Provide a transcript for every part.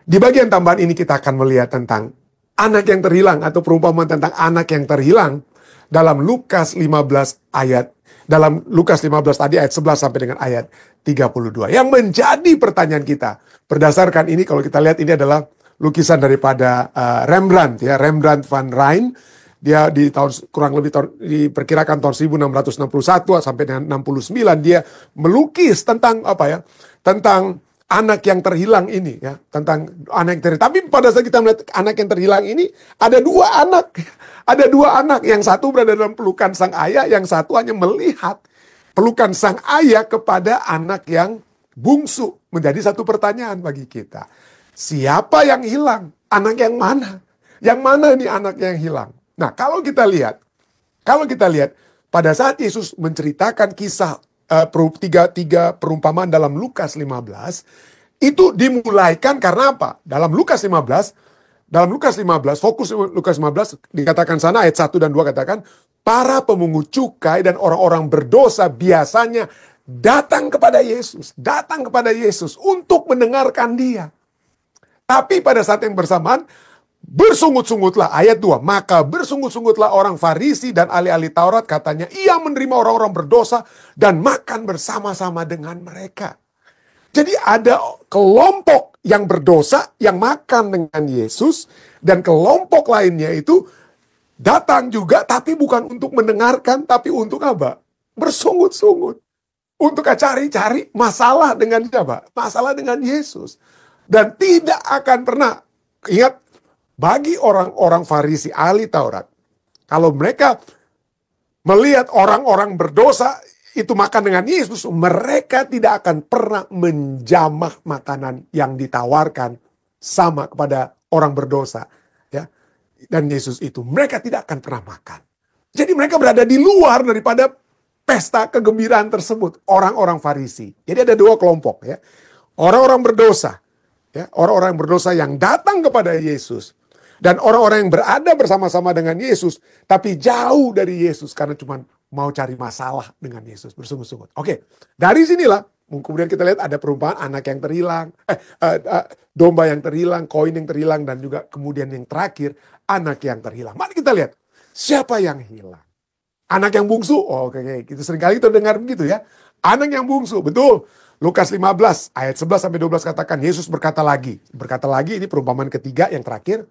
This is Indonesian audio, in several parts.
Di bagian tambahan ini kita akan melihat tentang anak yang terhilang atau perumpamaan tentang anak yang terhilang dalam Lukas 15 ayat dalam Lukas 15 tadi ayat 11 sampai dengan ayat 32. Yang menjadi pertanyaan kita berdasarkan ini, kalau kita lihat ini adalah lukisan daripada Rembrandt ya, Rembrandt van Rijn. Dia di tahun kurang lebih diperkirakan tahun 1661 sampai dengan 69 dia melukis tentang apa ya? Tentang anak yang terhilang ini ya, tentang anak yang terhilang. Tapi pada saat kita melihat anak yang terhilang ini ada dua anak. Ada dua anak, yang satu berada dalam pelukan sang ayah, yang satu hanya melihat pelukan sang ayah kepada anak yang bungsu. Menjadi satu pertanyaan bagi kita. Siapa yang hilang? Anak yang mana? Yang mana ini anak yang hilang? Nah, kalau kita lihat pada saat Yesus menceritakan kisah tiga perumpamaan dalam Lukas 15, itu dimulaikan karena apa? Dalam Lukas 15, fokus Lukas 15 dikatakan sana ayat 1 dan 2 katakan, para pemungut cukai dan orang-orang berdosa biasanya datang kepada Yesus untuk mendengarkan dia. Tapi pada saat yang bersamaan, bersungut-sungutlah, ayat 2, maka bersungut-sungutlah orang Farisi dan ahli-ahli Taurat, katanya ia menerima orang-orang berdosa dan makan bersama-sama dengan mereka. Jadi ada kelompok yang berdosa yang makan dengan Yesus, dan kelompok lainnya itu datang juga tapi bukan untuk mendengarkan, tapi untuk apa? Bersungut-sungut. Untuk cari-cari masalah dengan siapa? Masalah dengan Yesus. Dan tidak akan pernah, ingat, bagi orang-orang Farisi ahli Taurat, kalau mereka melihat orang-orang berdosa itu makan dengan Yesus, mereka tidak akan pernah menjamah makanan yang ditawarkan sama kepada orang berdosa, ya. Dan Yesus itu mereka tidak akan pernah makan. Jadi mereka berada di luar daripada pesta kegembiraan tersebut, orang-orang Farisi. Jadi ada dua kelompok, ya. Orang-orang berdosa, ya, orang-orang berdosa yang datang kepada Yesus. Dan orang-orang yang berada bersama-sama dengan Yesus, tapi jauh dari Yesus karena cuma mau cari masalah dengan Yesus, bersungut-sungut. Oke, dari sinilah kemudian kita lihat ada perumpamaan anak yang terhilang, domba yang terhilang, koin yang terhilang, dan juga kemudian yang terakhir anak yang terhilang. Mari kita lihat siapa yang hilang. Anak yang bungsu, oke, kita seringkali kita dengar begitu ya. Anak yang bungsu, betul. Lukas 15 ayat 11 sampai 12 katakan Yesus berkata lagi ini perumpamaan ketiga yang terakhir.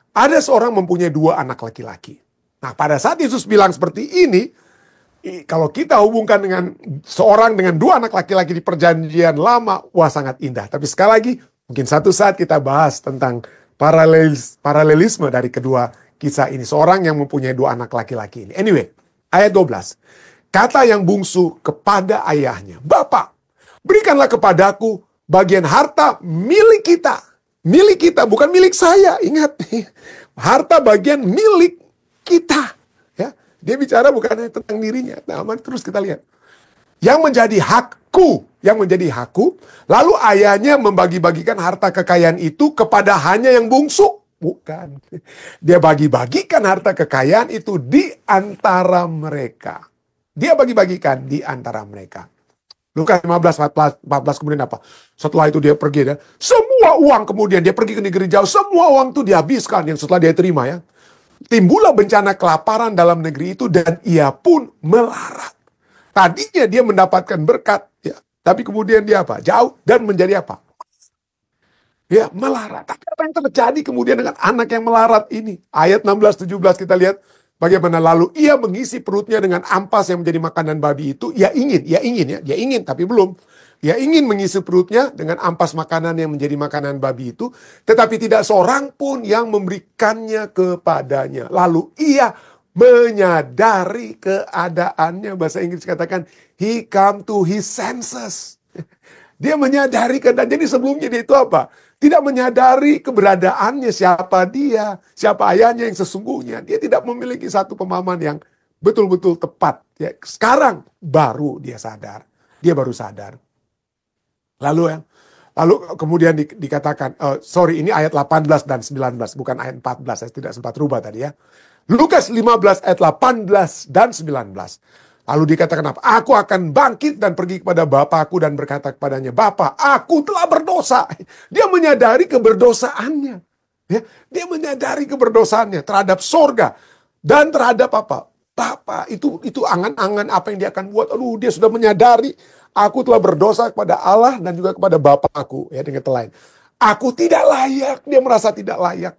Ada seorang mempunyai dua anak laki-laki. Nah, pada saat Yesus bilang seperti ini, kalau kita hubungkan dengan seorang dengan dua anak laki-laki di perjanjian lama, wah sangat indah. Tapi sekali lagi, mungkin satu saat kita bahas tentang paralelisme dari kedua kisah ini. Seorang yang mempunyai dua anak laki-laki ini. Anyway, ayat 12. Kata yang bungsu kepada ayahnya, Bapak, berikanlah kepadaku bagian harta milik kita. Milik kita, bukan milik saya. Ingat, harta bagian milik kita. Ya, dia bicara bukan hanya tentang dirinya. Nah, terus kita lihat. Yang menjadi hakku. Lalu ayahnya membagi-bagikan harta kekayaan itu kepada hanya yang bungsu. Bukan. Dia bagi-bagikan harta kekayaan itu di antara mereka. Dia bagi-bagikan di antara mereka. Lukas 15, 14 kemudian apa? Setelah itu dia pergi, semua uang kemudian dia pergi ke negeri jauh, semua uang itu dihabiskan yang setelah dia terima ya. Timbullah bencana kelaparan dalam negeri itu dan ia pun melarat. Tadinya dia mendapatkan berkat, ya, tapi kemudian dia apa? Jauh dan menjadi apa? Ya, melarat. Tapi apa yang terjadi kemudian dengan anak yang melarat ini? Ayat 16-17 kita lihat. Bagaimana lalu ia mengisi perutnya dengan ampas yang menjadi makanan babi itu. Dia ingin tapi belum. Dia ingin mengisi perutnya dengan ampas makanan yang menjadi makanan babi itu. Tetapi tidak seorang pun yang memberikannya kepadanya. Lalu ia menyadari keadaannya. Bahasa Inggris katakan, he come to his senses. Dia menyadari keadaan. Jadi sebelumnya dia itu apa? Tidak menyadari keberadaannya, siapa dia, siapa ayahnya yang sesungguhnya. Dia tidak memiliki satu pemahaman yang betul-betul tepat. Ya, sekarang baru dia sadar. Dia baru sadar. Lalu kemudian dikatakan, ini ayat 18 dan 19, bukan ayat 14, saya tidak sempat rubah tadi ya. Lukas 15 ayat 18 dan 19. Lalu dikatakan apa? Aku akan bangkit dan pergi kepada Bapakku dan berkata kepadanya, Bapa, aku telah berdosa. Dia menyadari keberdosaannya. Ya, dia menyadari keberdosaannya terhadap sorga dan terhadap apa? Bapa. Itu angan-angan apa yang dia akan buat. Aduh, dia sudah menyadari, aku telah berdosa kepada Allah dan juga kepada Bapakku. Ya, dengan kata lain, aku tidak layak. Dia merasa tidak layak.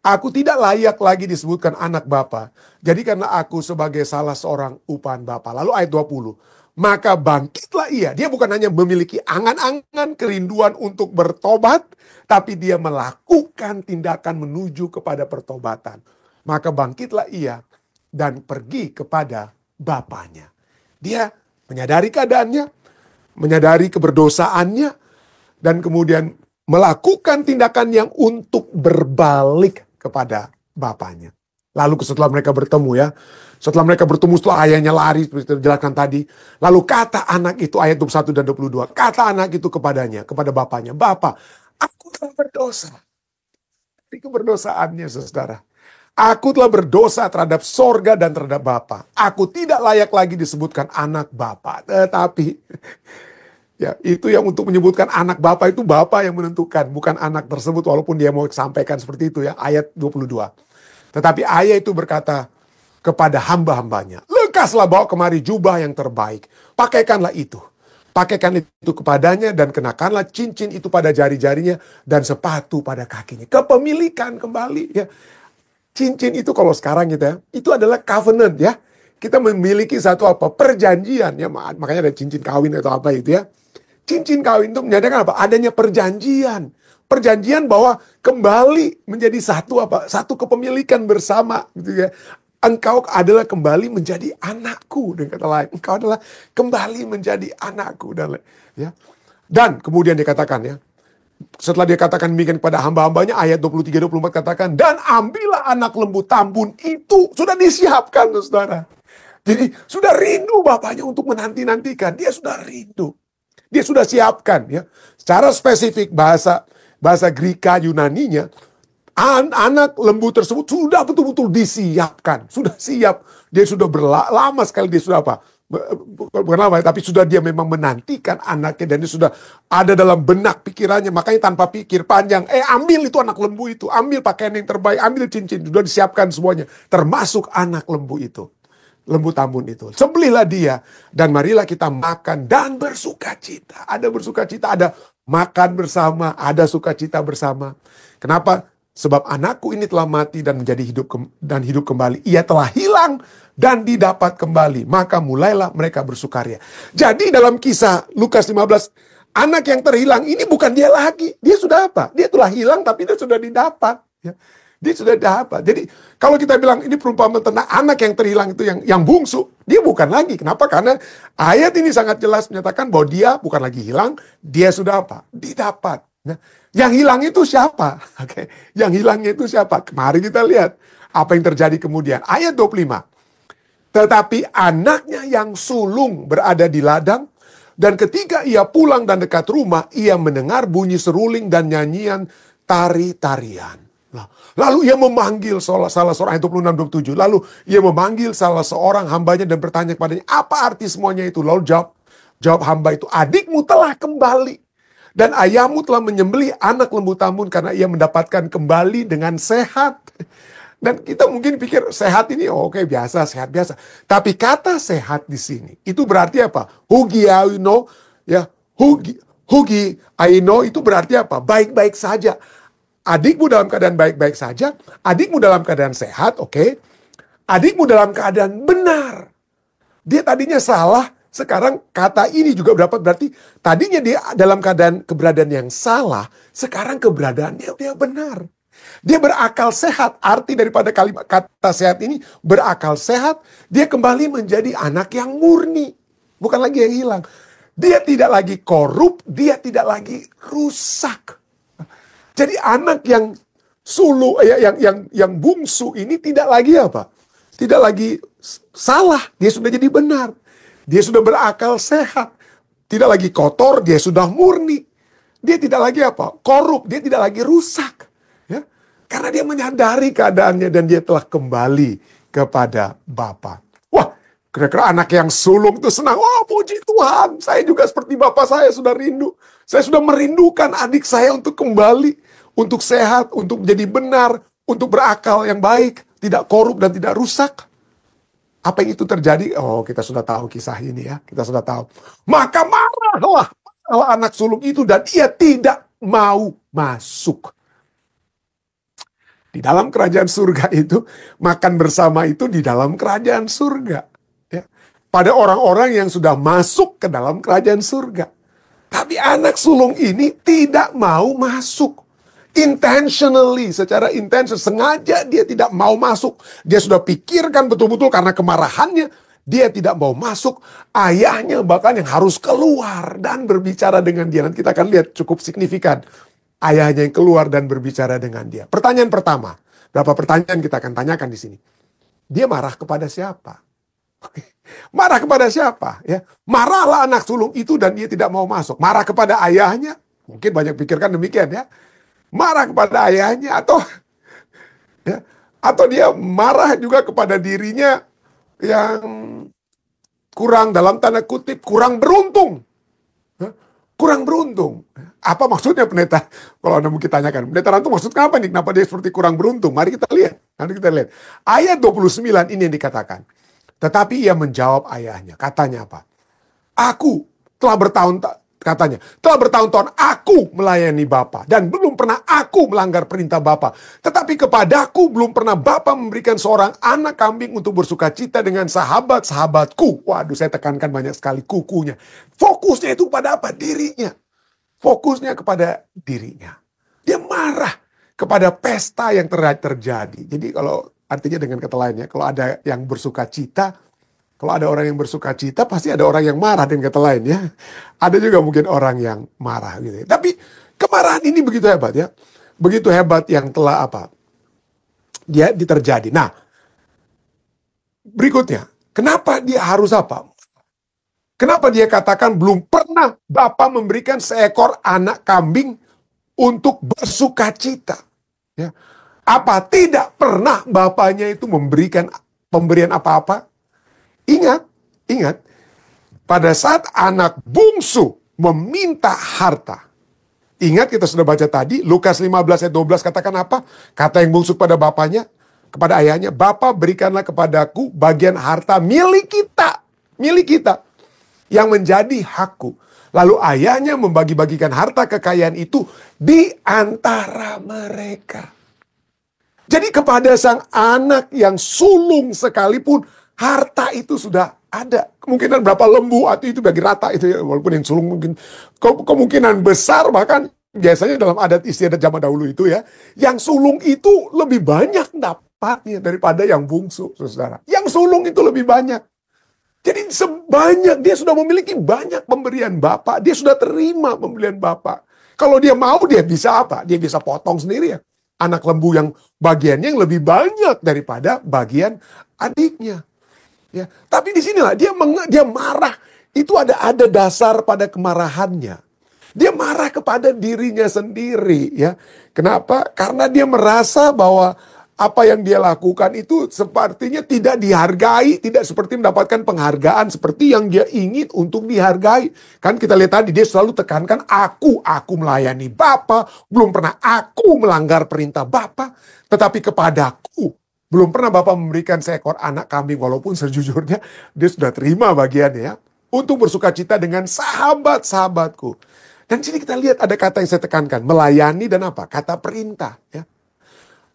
Aku tidak layak lagi disebutkan anak Bapa. Jadi karena aku sebagai salah seorang upahan Bapa. Lalu ayat 20. Maka bangkitlah ia. Dia bukan hanya memiliki angan-angan kerinduan untuk bertobat, tapi dia melakukan tindakan menuju kepada pertobatan. Maka bangkitlah ia dan pergi kepada Bapaknya. Dia menyadari keadaannya, menyadari keberdosaannya, dan kemudian melakukan tindakan yang untuk berbalik kepada Bapaknya. Lalu setelah mereka bertemu ya, setelah mereka bertemu, setelah ayahnya lari, seperti dijelaskan tadi, lalu kata anak itu, ayat 21 dan 22, kata anak itu kepadanya, kepada bapaknya, Bapa, aku telah berdosa. Ini keberdosaannya, saudara. Aku telah berdosa terhadap sorga dan terhadap Bapa. Aku tidak layak lagi disebutkan anak Bapa. Tetapi ya, itu yang untuk menyebutkan anak Bapa itu Bapa yang menentukan, bukan anak tersebut, walaupun dia mau sampaikan seperti itu ya, ayat 22. Tetapi ayah itu berkata kepada hamba-hambanya, lekaslah bawa kemari jubah yang terbaik, pakaikanlah itu. Pakaikan itu kepadanya dan kenakanlah cincin itu pada jari-jarinya dan sepatu pada kakinya. Kepemilikan kembali ya. Cincin itu kalau sekarang gitu ya, itu adalah covenant ya. Kita memiliki satu apa? Perjanjian ya, makanya ada cincin kawin atau apa itu ya. Cincin kawin itu menyatakan apa? Adanya perjanjian. Perjanjian bahwa kembali menjadi satu apa? Satu kepemilikan bersama gitu ya. Engkau adalah kembali menjadi anakku, dengan kata lain. Engkau adalah kembali menjadi anakku dan ya. Dan kemudian dikatakan ya, setelah dia katakan demikian kepada hamba-hambanya, ayat 23-24 katakan, dan ambillah anak lembu tambun itu, sudah disiapkan saudara. Jadi sudah rindu bapaknya untuk menanti-nantikan, dia sudah rindu. Dia sudah siapkan ya. Secara spesifik bahasa Greka Yunaninya, anak lembu tersebut sudah betul-betul disiapkan, sudah siap. Dia sudah lama sekali dia sudah apa? Bukan lama, tapi sudah dia memang menantikan anaknya dan dia sudah ada dalam benak pikirannya. Makanya tanpa pikir panjang, ambil itu anak lembu itu, ambil pakaian yang terbaik, ambil cincin, sudah disiapkan semuanya, termasuk anak lembu itu. Lembu tambun itu. Sembelihlah dia dan marilah kita makan dan bersukacita. Ada bersukacita, ada makan bersama, ada sukacita bersama. Kenapa? Sebab anakku ini telah mati dan menjadi hidup kembali. Ia telah hilang dan didapat kembali. Maka mulailah mereka bersukaria. Jadi dalam kisah Lukas 15, anak yang terhilang ini bukan dia lagi. Dia sudah apa? Dia telah hilang tapi dia sudah didapat. Ya. Dia sudah dapat. Jadi kalau kita bilang ini perumpamaan tentang anak yang terhilang itu yang bungsu, dia bukan lagi. Kenapa? Karena ayat ini sangat jelas menyatakan bahwa dia bukan lagi hilang, dia sudah apa? Didapat. Nah, yang hilang itu siapa? Oke, yang hilangnya itu siapa? Mari kita lihat apa yang terjadi kemudian. Ayat 25. Tetapi anaknya yang sulung berada di ladang, dan ketika ia pulang dan dekat rumah, ia mendengar bunyi seruling dan nyanyian tari-tarian. Lalu ia memanggil salah seorang, ayat 26-27. Lalu ia memanggil salah seorang hambanya dan bertanya kepadanya, apa arti semuanya itu? Lalu jawab hamba itu, adikmu telah kembali. Dan ayahmu telah menyembelih anak lembu tambun karena ia mendapatkan kembali dengan sehat. Dan kita mungkin pikir sehat ini oke, biasa, sehat biasa. Tapi kata sehat di sini, itu berarti apa? Hugi aino, ya, hugi aino itu berarti apa? Baik-baik saja. Adikmu dalam keadaan baik-baik saja, adikmu dalam keadaan sehat, oke. Adikmu dalam keadaan benar. Dia tadinya salah, sekarang kata ini juga berarti tadinya dia dalam keberadaan yang salah, sekarang keberadaannya dia benar. Dia berakal sehat, arti daripada kalimat kata sehat ini berakal sehat, dia kembali menjadi anak yang murni, bukan lagi yang hilang. Dia tidak lagi korup, dia tidak lagi rusak. Jadi anak yang yang bungsu ini tidak lagi apa? Tidak lagi salah, dia sudah jadi benar. Dia sudah berakal sehat. Tidak lagi kotor, dia sudah murni. Dia tidak lagi apa? Korup, dia tidak lagi rusak. Ya? Karena dia menyadari keadaannya dan dia telah kembali kepada Bapa. Wah, Kira-kira anak yang sulung itu senang. Oh, puji Tuhan, saya juga seperti bapak saya sudah rindu. Saya sudah merindukan adik saya untuk kembali, untuk sehat, untuk menjadi benar, untuk berakal yang baik, tidak korup dan tidak rusak. Apa yang itu terjadi? Oh, kita sudah tahu kisah ini ya. Kita sudah tahu. Maka marahlah anak sulung itu dan ia tidak mau masuk. Di dalam kerajaan surga itu, makan bersama itu di dalam kerajaan surga. Ya. Pada orang-orang yang sudah masuk ke dalam kerajaan surga. Tapi anak sulung ini tidak mau masuk. Intentionally, secara intention, sengaja dia tidak mau masuk. Dia sudah pikirkan betul-betul karena kemarahannya. Dia tidak mau masuk. Ayahnya bahkan yang harus keluar dan berbicara dengan dia. Nanti kita akan lihat cukup signifikan. Ayahnya yang keluar dan berbicara dengan dia. Pertanyaan pertama, berapa pertanyaan kita akan tanyakan di sini. Dia marah kepada siapa? Marah kepada siapa? Ya, marahlah anak sulung itu dan dia tidak mau masuk. Marah kepada ayahnya? Mungkin banyak pikirkan demikian ya. Marah kepada ayahnya atau dia marah juga kepada dirinya yang kurang, dalam tanda kutip, kurang beruntung. Kurang beruntung. Apa maksudnya pendeta? Kalau Anda mungkin tanyakan, pendeta Rantu maksudnya apa nih? Kenapa dia seperti kurang beruntung? Mari kita lihat. Nanti kita lihat. Ayat 29 ini yang dikatakan. Tetapi ia menjawab ayahnya. Katanya apa? Aku telah bertahun-tahun aku melayani Bapa dan belum pernah aku melanggar perintah Bapa. Tetapi kepadaku belum pernah Bapa memberikan seorang anak kambing untuk bersukacita dengan sahabat-sahabatku. Waduh, saya tekankan banyak sekali kukunya. Fokusnya itu pada apa? Dirinya. Fokusnya kepada dirinya. Dia marah kepada pesta yang terjadi. Jadi kalau artinya dengan kata lainnya, kalau ada yang bersukacita, kalau ada orang yang bersukacita, pasti ada orang yang marah dengan kata lain ya. Ada juga mungkin orang yang marah gitu ya. Tapi kemarahan ini begitu hebat ya. Begitu hebat yang telah dia terjadi. Nah, berikutnya, kenapa dia harus apa? Kenapa dia katakan belum pernah Bapa memberikan seekor anak kambing untuk bersukacita? Ya. Apa tidak pernah Bapaknya itu memberikan pemberian apa-apa? Ingat, pada saat anak bungsu meminta harta. Ingat kita sudah baca tadi, Lukas 15 ayat 12 katakan apa? Kata yang bungsu kepada bapaknya, kepada ayahnya, Bapa berikanlah kepadaku bagian harta milik kita, yang menjadi hakku. Lalu ayahnya membagi-bagikan harta kekayaan itu di antara mereka. Jadi kepada sang anak yang sulung sekalipun, harta itu sudah ada. Kemungkinan berapa lembu atau itu bagi rata itu ya. Walaupun yang sulung mungkin kemungkinan besar, bahkan biasanya dalam adat istiadat zaman dahulu itu ya, yang sulung itu lebih banyak dapatnya daripada yang bungsu, saudara. Yang sulung itu lebih banyak. Jadi sebanyak dia sudah memiliki banyak pemberian Bapak, dia sudah terima pemberian Bapak. Kalau dia mau, dia bisa apa? Dia bisa potong sendiri ya. Anak lembu yang bagiannya yang lebih banyak daripada bagian adiknya. Ya, tapi di sinilah dia marah. Itu ada dasar pada kemarahannya. Dia marah kepada dirinya sendiri, ya. Kenapa? Karena dia merasa bahwa apa yang dia lakukan itu sepertinya tidak dihargai, tidak seperti mendapatkan penghargaan seperti yang dia ingin untuk dihargai. Kan kita lihat tadi dia selalu tekankan aku melayani Bapa, belum pernah aku melanggar perintah Bapa, tetapi kepadaku belum pernah Bapa memberikan seekor anak kambing, walaupun sejujurnya dia sudah terima bagiannya ya, untuk bersukacita dengan sahabat-sahabatku. Dan sini kita lihat ada kata yang saya tekankan, melayani dan apa? Kata perintah. Ya.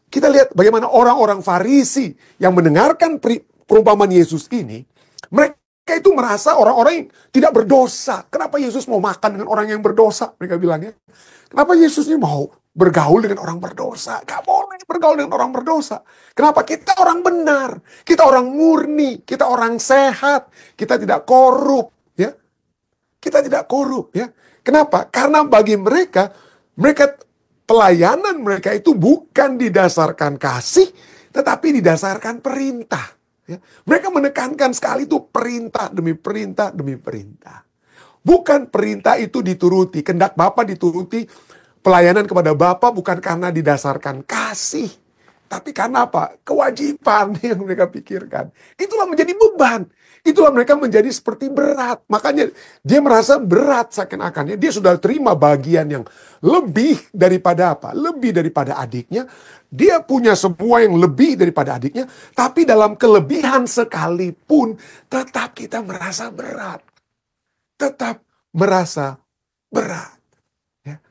Kita lihat bagaimana orang-orang Farisi yang mendengarkan perumpamaan Yesus ini, mereka itu merasa orang-orang yang tidak berdosa. Kenapa Yesus mau makan dengan orang yang berdosa? Mereka bilangnya. Kenapa Yesus ini mau bergaul dengan orang berdosa? Gak boleh bergaul dengan orang berdosa. Kenapa? Kita orang benar. Kita orang murni. Kita orang sehat. Kita tidak korup. Ya. Kita tidak korup. Ya. Kenapa? Karena bagi mereka pelayanan mereka itu bukan didasarkan kasih, tetapi didasarkan perintah. Ya. Mereka menekankan sekali itu perintah demi perintah demi perintah. Bukan perintah itu dituruti, kehendak Bapa dituruti, pelayanan kepada Bapa bukan karena didasarkan kasih, tapi karena apa? Kewajiban yang mereka pikirkan. Itulah menjadi beban. Itulah mereka menjadi seperti berat. Makanya dia merasa berat seakan-akannya. Dia sudah terima bagian yang lebih daripada apa? Lebih daripada adiknya. Dia punya semua yang lebih daripada adiknya. Tapi dalam kelebihan sekalipun, tetap kita merasa berat. Tetap merasa berat. Ya.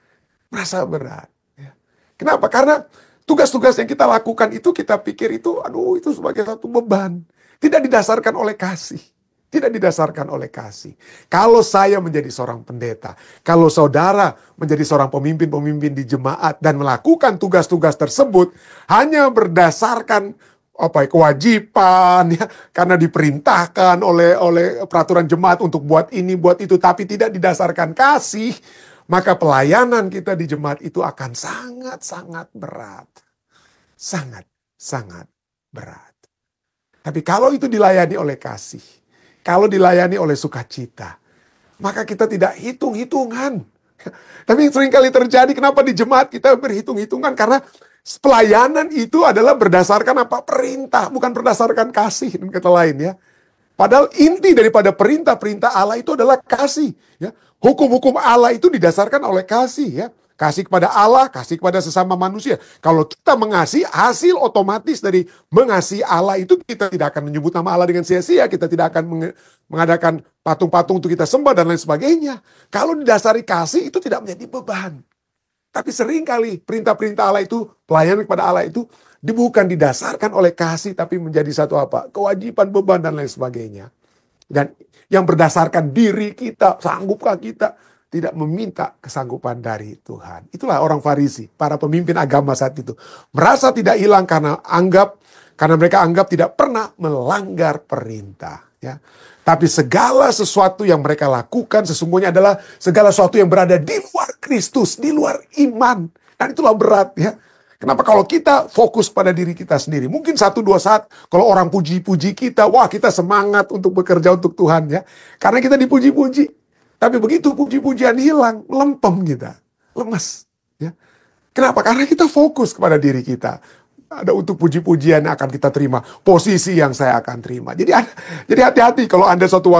Merasa berat. Ya. Kenapa? Karena tugas-tugas yang kita lakukan itu kita pikir itu, aduh itu sebagai satu beban. Tidak didasarkan oleh kasih. Tidak didasarkan oleh kasih. Kalau saya menjadi seorang pendeta, kalau saudara menjadi seorang pemimpin-pemimpin di jemaat dan melakukan tugas-tugas tersebut hanya berdasarkan kewajiban ya, karena diperintahkan oleh peraturan jemaat untuk buat ini, buat itu, tapi tidak didasarkan kasih, maka pelayanan kita di jemaat itu akan sangat-sangat berat. Sangat-sangat berat. Tapi kalau itu dilayani oleh kasih, kalau dilayani oleh sukacita, maka kita tidak hitung-hitungan. Tapi seringkali terjadi, kenapa di jemaat kita berhitung-hitungan? Karena pelayanan itu adalah berdasarkan apa? Perintah, bukan berdasarkan kasih dan kata lain ya. Padahal inti daripada perintah-perintah Allah itu adalah kasih. Ya. Hukum-hukum Allah itu didasarkan oleh kasih ya. Kasih kepada Allah, kasih kepada sesama manusia. Kalau kita mengasihi, hasil otomatis dari mengasihi Allah itu kita tidak akan menyebut nama Allah dengan sia-sia. Kita tidak akan mengadakan patung-patung untuk kita sembah dan lain sebagainya. Kalau didasari kasih itu tidak menjadi beban. Tapi seringkali perintah-perintah Allah itu, pelayanan kepada Allah itu bukan didasarkan oleh kasih, tapi menjadi satu apa? Kewajiban, beban, dan lain sebagainya. Dan yang berdasarkan diri kita, sanggupkah kita? Tidak meminta kesanggupan dari Tuhan. Itulah orang Farisi, para pemimpin agama saat itu. Merasa tidak hilang karena mereka anggap tidak pernah melanggar perintah. Ya. Tapi segala sesuatu yang mereka lakukan sesungguhnya adalah segala sesuatu yang berada di luar Kristus, di luar iman. Dan itulah berat ya. Kenapa kalau kita fokus pada diri kita sendiri? Mungkin 1-2 saat kalau orang puji-puji kita, wah kita semangat untuk bekerja untuk Tuhan ya. Karena kita dipuji-puji. Tapi begitu puji-pujian hilang, lempem kita, lemes. Ya. Kenapa? Karena kita fokus kepada diri kita. Ada untuk puji-pujian yang akan kita terima, posisi yang saya akan terima. Jadi hati-hati kalau Anda suatu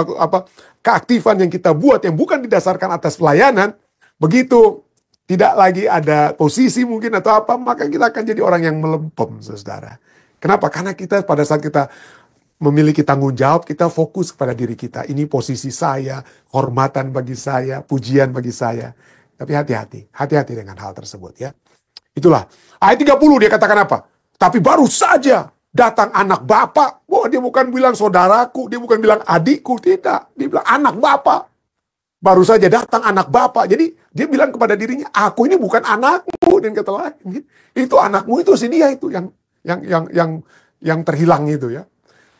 keaktifan yang kita buat yang bukan didasarkan atas pelayanan, begitu tidak lagi ada posisi mungkin atau apa, maka kita akan jadi orang yang melempem, saudara. Kenapa? Karena kita pada saat kita memiliki tanggung jawab, kita fokus kepada diri kita. Ini posisi saya, hormatan bagi saya, pujian bagi saya. Tapi hati-hati dengan hal tersebut ya. Itulah. Ayat 30 dia katakan apa? Tapi baru saja datang anak bapak. Wah, dia bukan bilang saudaraku, dia bukan bilang adikku, tidak. Dia bilang anak bapak. Baru saja datang anak bapak. Jadi dia bilang kepada dirinya, aku ini bukan anakmu, dan kata lain. Itu anakmu itu si dia itu yang terhilang itu ya.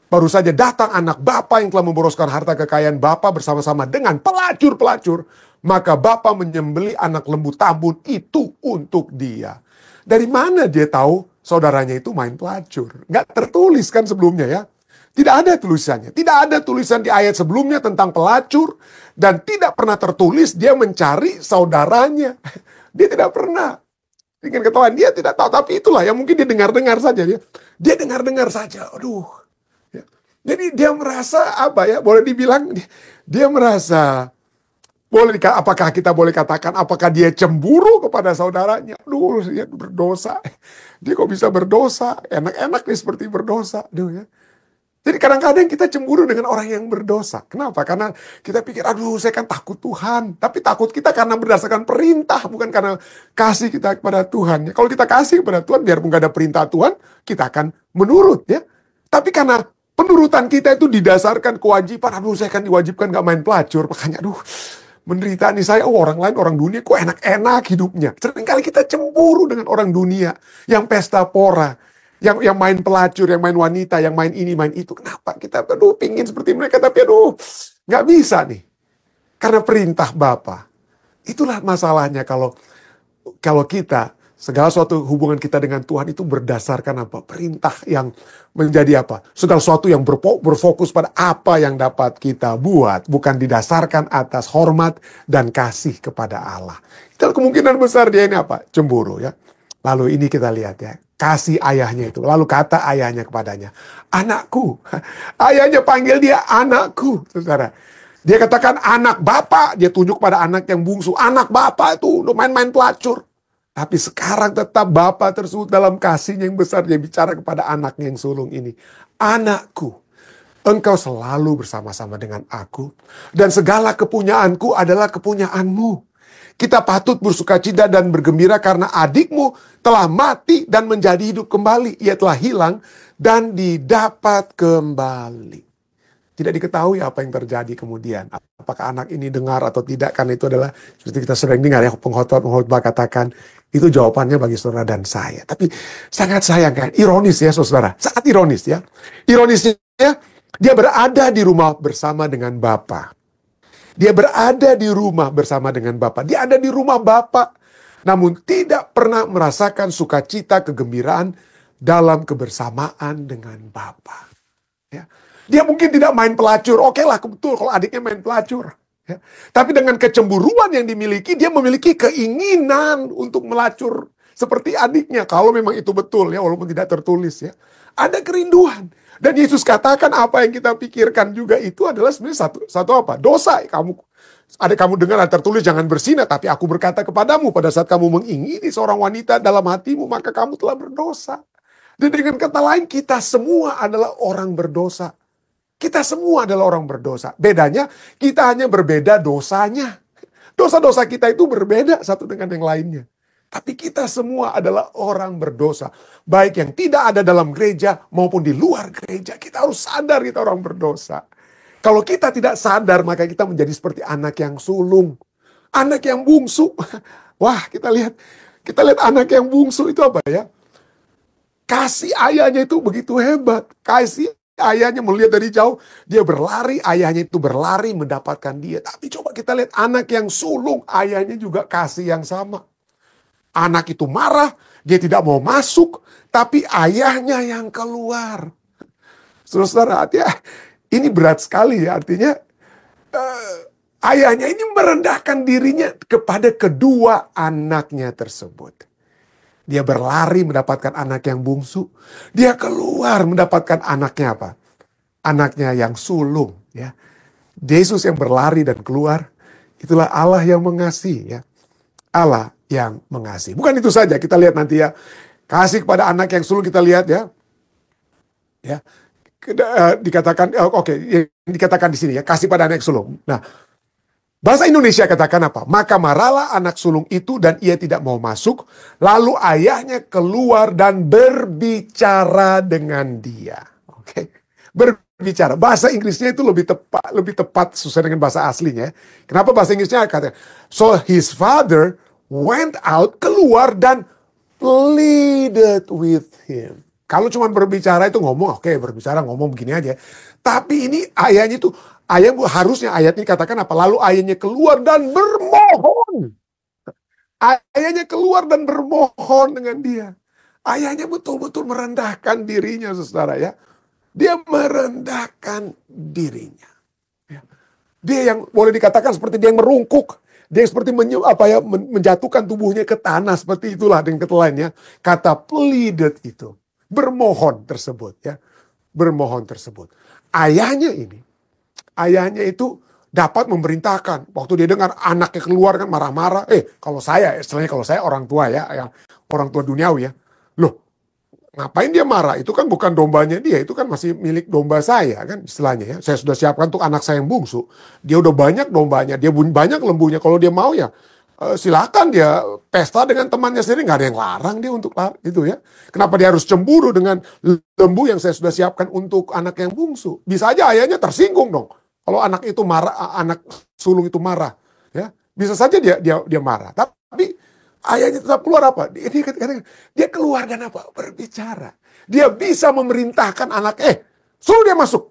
Baru saja datang anak bapa yang telah memboroskan harta kekayaan bapa bersama-sama dengan pelacur-pelacur. Maka bapa menyembelih anak lembu tambun itu untuk dia. Dari mana dia tahu saudaranya itu main pelacur? Nggak tertulis kan sebelumnya ya. Tidak ada tulisannya. Tidak ada tulisan di ayat sebelumnya tentang pelacur. Dan tidak pernah tertulis dia mencari saudaranya. Dia tidak pernah. Dengan ketahuan dia tidak tahu. Tapi itulah yang mungkin dia dengar-dengar saja. Dia dengar-dengar saja. Aduh. Jadi dia merasa apa ya, boleh dibilang dia merasa, apakah kita boleh katakan, apakah dia cemburu kepada saudaranya? Aduh, dia berdosa. Dia kok bisa berdosa? Enak-enak nih seperti berdosa. Aduh, ya. Jadi kadang-kadang kita cemburu dengan orang yang berdosa. Kenapa? Karena kita pikir, aduh saya kan takut Tuhan. Tapi takut kita karena berdasarkan perintah, bukan karena kasih kita kepada Tuhan. Kalau kita kasih kepada Tuhan, biarpun gak ada perintah Tuhan, kita akan menurut. Ya. Tapi karena penurutan kita itu didasarkan kewajiban. Aduh, saya kan diwajibkan gak main pelacur. Makanya, aduh, menderita nih saya. Oh, orang lain, orang dunia, kok enak-enak hidupnya. Seringkali kita cemburu dengan orang dunia. Yang pesta pora. Yang main pelacur, yang main wanita, yang main ini, main itu. Kenapa? Kita, aduh, pingin seperti mereka. Tapi, aduh, gak bisa nih. Karena perintah Bapa. Itulah masalahnya kalau kita segala suatu hubungan kita dengan Tuhan itu berdasarkan apa? Perintah yang menjadi apa? Segala sesuatu yang berfokus pada apa yang dapat kita buat. Bukan didasarkan atas hormat dan kasih kepada Allah. Itu kemungkinan besar dia ini apa? Cemburu ya. Lalu ini kita lihat ya, kasih ayahnya itu. Lalu kata ayahnya kepadanya, anakku. Ayahnya panggil dia anakku, saudara. Dia katakan anak bapak, dia tunjuk pada anak yang bungsu. Anak bapak itu udah main-main pelacur. Tapi sekarang tetap bapak tersebut dalam kasihnya yang besar. Dia bicara kepada anaknya yang sulung ini. Anakku, engkau selalu bersama-sama dengan aku. Dan segala kepunyaanku adalah kepunyaanmu. Kita patut bersukacita dan bergembira karena adikmu telah mati dan menjadi hidup kembali. Ia telah hilang dan didapat kembali. Tidak diketahui apa yang terjadi kemudian. Apakah anak ini dengar atau tidak. Karena itu adalah seperti kita sering dengar ya. Pengkhotbah katakan. Itu jawabannya bagi saudara dan saya. Tapi sangat sayang kan. Ironis ya saudara. Sangat ironis ya. Ironisnya dia berada di rumah bersama dengan Bapa. Dia berada di rumah bersama dengan Bapa. Dia ada di rumah Bapa. Namun tidak pernah merasakan sukacita, kegembiraan dalam kebersamaan dengan Bapa. Ya. Dia mungkin tidak main pelacur. Oke lah, betul kalau adiknya main pelacur. Ya. Tapi dengan kecemburuan yang dimiliki, dia memiliki keinginan untuk melacur seperti adiknya. Kalau memang itu betul ya, walaupun tidak tertulis ya. Ada kerinduan. Dan Yesus katakan apa yang kita pikirkan juga itu adalah sebenarnya satu apa? Dosa. Kamu dengar tertulis jangan berzina, tapi aku berkata kepadamu pada saat kamu mengingini seorang wanita dalam hatimu, maka kamu telah berdosa. Dan dengan kata lain, kita semua adalah orang berdosa. Kita semua adalah orang berdosa. Bedanya, kita hanya berbeda dosanya. Dosa-dosa kita itu berbeda satu dengan yang lainnya. Tapi kita semua adalah orang berdosa. Baik yang tidak ada dalam gereja maupun di luar gereja. Kita harus sadar kita orang berdosa. Kalau kita tidak sadar maka kita menjadi seperti anak yang sulung. Anak yang bungsu. Wah kita lihat anak yang bungsu itu apa ya. Kasih ayahnya itu begitu hebat. Kasih ayahnya melihat dari jauh. Dia berlari, ayahnya itu berlari mendapatkan dia. Tapi coba kita lihat anak yang sulung. Ayahnya juga kasih yang sama. Anak itu marah, dia tidak mau masuk, tapi ayahnya yang keluar. Saudara, ini berat sekali ya, artinya ayahnya ini merendahkan dirinya kepada kedua anaknya tersebut. Dia berlari mendapatkan anak yang bungsu, dia keluar mendapatkan anaknya apa? Anaknya yang sulung. Ya. Yesus yang berlari dan keluar, itulah Allah yang mengasihi ya. Allah yang mengasihi. Bukan itu saja, kita lihat nanti ya. Kasih kepada anak yang sulung kita lihat ya. Ya. Dikatakan dikatakan di sini ya, kasih pada anak sulung. Nah, bahasa Indonesia katakan apa? Maka marahlah anak sulung itu dan ia tidak mau masuk, lalu ayahnya keluar dan berbicara dengan dia. Oke. Berbicara. Bahasa Inggrisnya itu lebih tepat sesuai dengan bahasa aslinya. Kenapa bahasa Inggrisnya kata so his father went out, keluar dan pleaded with him. Kalau cuma berbicara itu ngomong, oke, berbicara ngomong begini aja. Tapi ini ayahnya itu, harusnya ayat ini katakan apa? Lalu ayahnya keluar dan bermohon. Ayahnya keluar dan bermohon dengan dia. Ayahnya betul-betul merendahkan dirinya, saudara ya. Dia merendahkan dirinya. Dia yang boleh dikatakan seperti dia yang merungkuk. Dia seperti menjatuhkan tubuhnya ke tanah. Seperti itulah dengan kata lainnya. Kata pleaded itu. Bermohon tersebut. Ya, bermohon tersebut. Ayahnya itu dapat memerintahkan. Waktu dia dengar anaknya keluar kan marah-marah. Kalau saya orang tua ya. Orang tua duniawi ya. Loh, ngapain dia marah? Itu kan bukan dombanya dia. Itu kan masih milik domba saya kan istilahnya ya. Saya sudah siapkan untuk anak saya yang bungsu. Dia udah banyak dombanya. Dia banyak lembunya. Kalau dia mau ya silakan dia pesta dengan temannya sendiri. Nggak ada yang larang dia untuk itu ya. Kenapa dia harus cemburu dengan lembu yang saya sudah siapkan untuk anak yang bungsu? Bisa aja ayahnya tersinggung dong. Kalau anak itu marah, anak sulung itu marah. Ya, bisa saja dia marah. Tapi ayahnya tetap keluar apa? Dia keluar dan apa? Berbicara. Dia bisa memerintahkan anak, suruh dia masuk.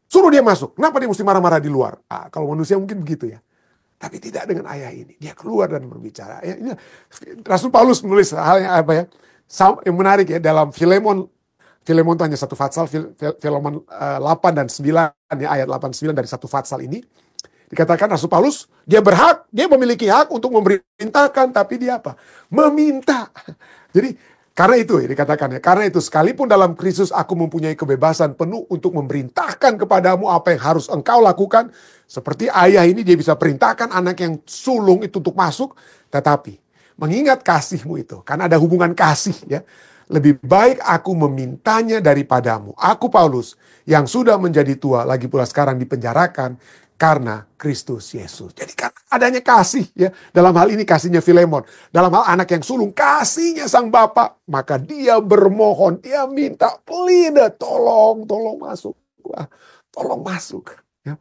Suruh dia masuk. Kenapa dia mesti marah-marah di luar? Kalau manusia mungkin begitu ya. Tapi tidak dengan ayah ini. Dia keluar dan berbicara. Ya, ini Rasul Paulus menulis hal yang apa ya? Yang menarik ya dalam Filemon itu hanya satu fatsal, Filemon 8 dan 9 ya, ayat 8-9 dari satu fatsal ini. Dikatakan Rasul Paulus, dia memiliki hak untuk memerintahkan, tapi dia apa? Meminta. Jadi karena itu ya dikatakan ya, karena itu sekalipun dalam Kristus aku mempunyai kebebasan penuh untuk memerintahkan kepadamu apa yang harus engkau lakukan. Seperti ayah ini dia bisa perintahkan anak yang sulung itu untuk masuk. Tetapi mengingat kasihmu itu, karena ada hubungan kasih ya. Lebih baik aku memintanya daripadamu. Aku Paulus yang sudah menjadi tua, lagi pula sekarang dipenjarakan karena Kristus Yesus. Jadi kan adanya kasih ya. Dalam hal ini kasihnya Filemon. Dalam hal anak yang sulung, kasihnya sang bapak. Maka dia bermohon, dia minta, plead, tolong masuk. Tolong masuk. Ya.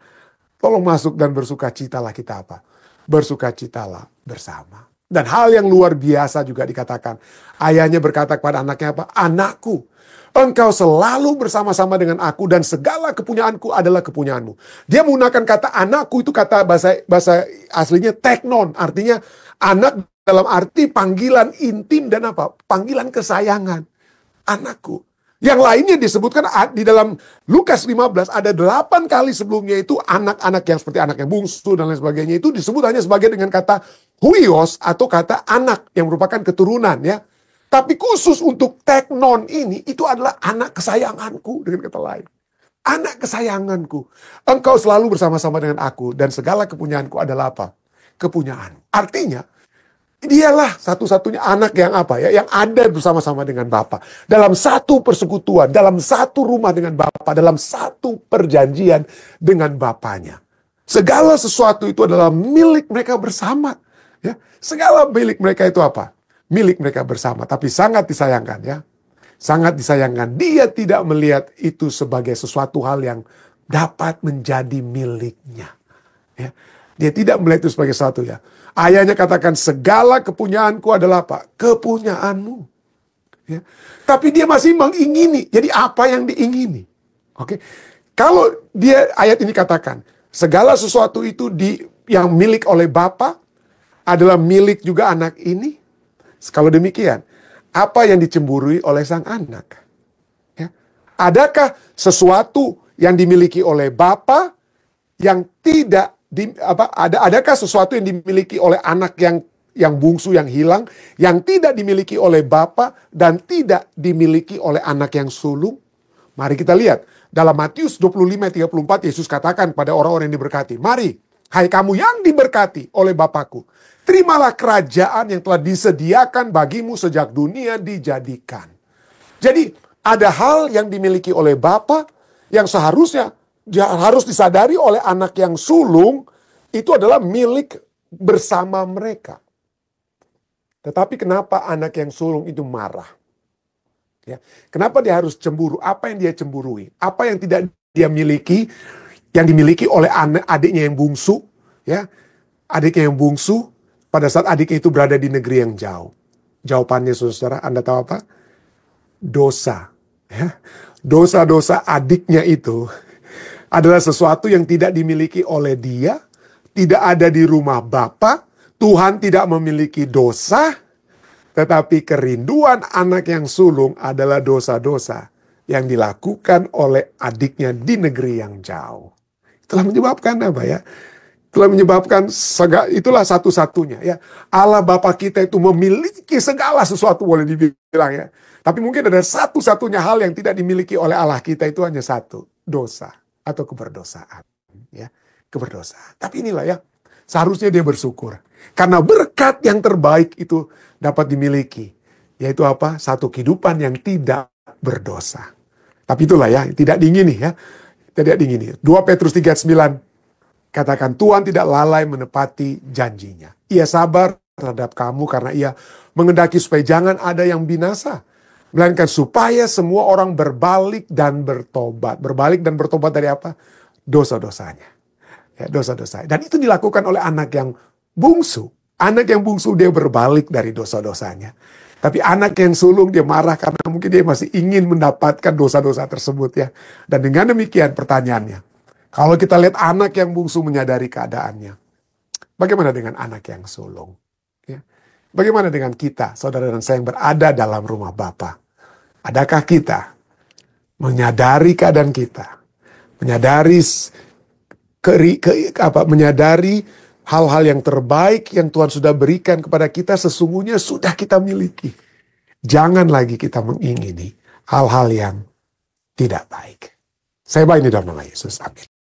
Tolong masuk dan bersukacitalah kita apa? Bersukacitalah bersama. Dan hal yang luar biasa juga dikatakan. Ayahnya berkata kepada anaknya apa? Anakku, engkau selalu bersama-sama dengan aku dan segala kepunyaanku adalah kepunyaanmu. Dia menggunakan kata anakku, itu kata bahasa aslinya teknon. Artinya anak dalam arti panggilan intim dan apa? Panggilan kesayangan. Anakku. Yang lainnya disebutkan di dalam Lukas 15 ada 8 kali sebelumnya itu anak-anak yang seperti anak yang bungsu dan lain sebagainya itu disebut hanya sebagai dengan kata huios atau kata anak yang merupakan keturunan ya. Tapi khusus untuk teknon ini itu adalah anak kesayanganku dengan kata lain. Anak kesayanganku. Engkau selalu bersama-sama dengan aku dan segala kepunyaanku adalah apa? Kepunyaan. Artinya dialah satu-satunya anak yang apa ya, yang ada bersama-sama dengan Bapa. Dalam satu persekutuan, dalam satu rumah dengan Bapa, dalam satu perjanjian dengan Bapanya. Segala sesuatu itu adalah milik mereka bersama. Ya, segala milik mereka itu apa? Milik mereka bersama. Tapi sangat disayangkan ya. Sangat disayangkan. Dia tidak melihat itu sebagai sesuatu hal yang dapat menjadi miliknya. Ya. Dia tidak melihat itu sebagai sesuatu ya. Ayahnya katakan segala kepunyaanku adalah apa? Kepunyaanmu. Ya. Tapi dia masih mengingini. Jadi apa yang diingini? Oke. Kalau dia ayat ini katakan segala sesuatu itu yang milik oleh Bapa adalah milik juga anak ini. Kalau demikian, apa yang dicemburui oleh sang anak? Ya. Adakah sesuatu yang dimiliki oleh Bapa yang tidak adakah sesuatu yang dimiliki oleh anak yang bungsu yang hilang yang tidak dimiliki oleh bapa dan tidak dimiliki oleh anak yang sulung? Mari kita lihat dalam Matius 25:34 Yesus katakan pada orang-orang yang diberkati, "Mari, hai kamu yang diberkati oleh Bapakku, terimalah kerajaan yang telah disediakan bagimu sejak dunia dijadikan." Jadi ada hal yang dimiliki oleh Bapa yang seharusnya harus disadari oleh anak yang sulung, itu adalah milik bersama mereka. Tetapi kenapa anak yang sulung itu marah? Ya. Kenapa dia harus cemburu? Apa yang dia cemburui? Apa yang tidak dia miliki, yang dimiliki oleh adiknya yang bungsu? Ya, adiknya yang bungsu, pada saat adiknya itu berada di negeri yang jauh. Jawabannya saudara, Anda tahu apa? Dosa. Ya. Dosa-dosa adiknya itu adalah sesuatu yang tidak dimiliki oleh dia, tidak ada di rumah Bapa. Tuhan tidak memiliki dosa, tetapi kerinduan anak yang sulung adalah dosa-dosa yang dilakukan oleh adiknya di negeri yang jauh. Itulah menyebabkan apa ya? Itulah menyebabkan itulah satu-satunya ya. Allah Bapa kita itu memiliki segala sesuatu boleh dibilang ya. Tapi mungkin ada satu-satunya hal yang tidak dimiliki oleh Allah kita itu hanya satu, dosa. Atau keberdosaan, ya, keberdosaan. Tapi inilah ya, seharusnya dia bersyukur. Karena berkat yang terbaik itu dapat dimiliki. Yaitu apa? Satu kehidupan yang tidak berdosa. Tapi itulah ya, tidak diingini ya. Tidak diingini. 2 Petrus 3:9 katakan, Tuhan tidak lalai menepati janjinya. Ia sabar terhadap kamu karena ia mengendaki supaya jangan ada yang binasa. Melainkan supaya semua orang berbalik dan bertobat. Berbalik dan bertobat dari apa? Dosa-dosanya. Ya, dosa-dosanya. Dan itu dilakukan oleh anak yang bungsu. Anak yang bungsu dia berbalik dari dosa-dosanya. Tapi anak yang sulung dia marah karena mungkin dia masih ingin mendapatkan dosa-dosa tersebut ya. Dan dengan demikian pertanyaannya. Kalau kita lihat anak yang bungsu menyadari keadaannya. Bagaimana dengan anak yang sulung? Ya. Bagaimana dengan kita, saudara dan saya yang berada dalam rumah Bapa? Adakah kita menyadari keadaan kita, menyadari hal-hal yang terbaik yang Tuhan sudah berikan kepada kita sesungguhnya sudah kita miliki. Jangan lagi kita mengingini hal-hal yang tidak baik. Saya ini dalam nama Yesus. Amin.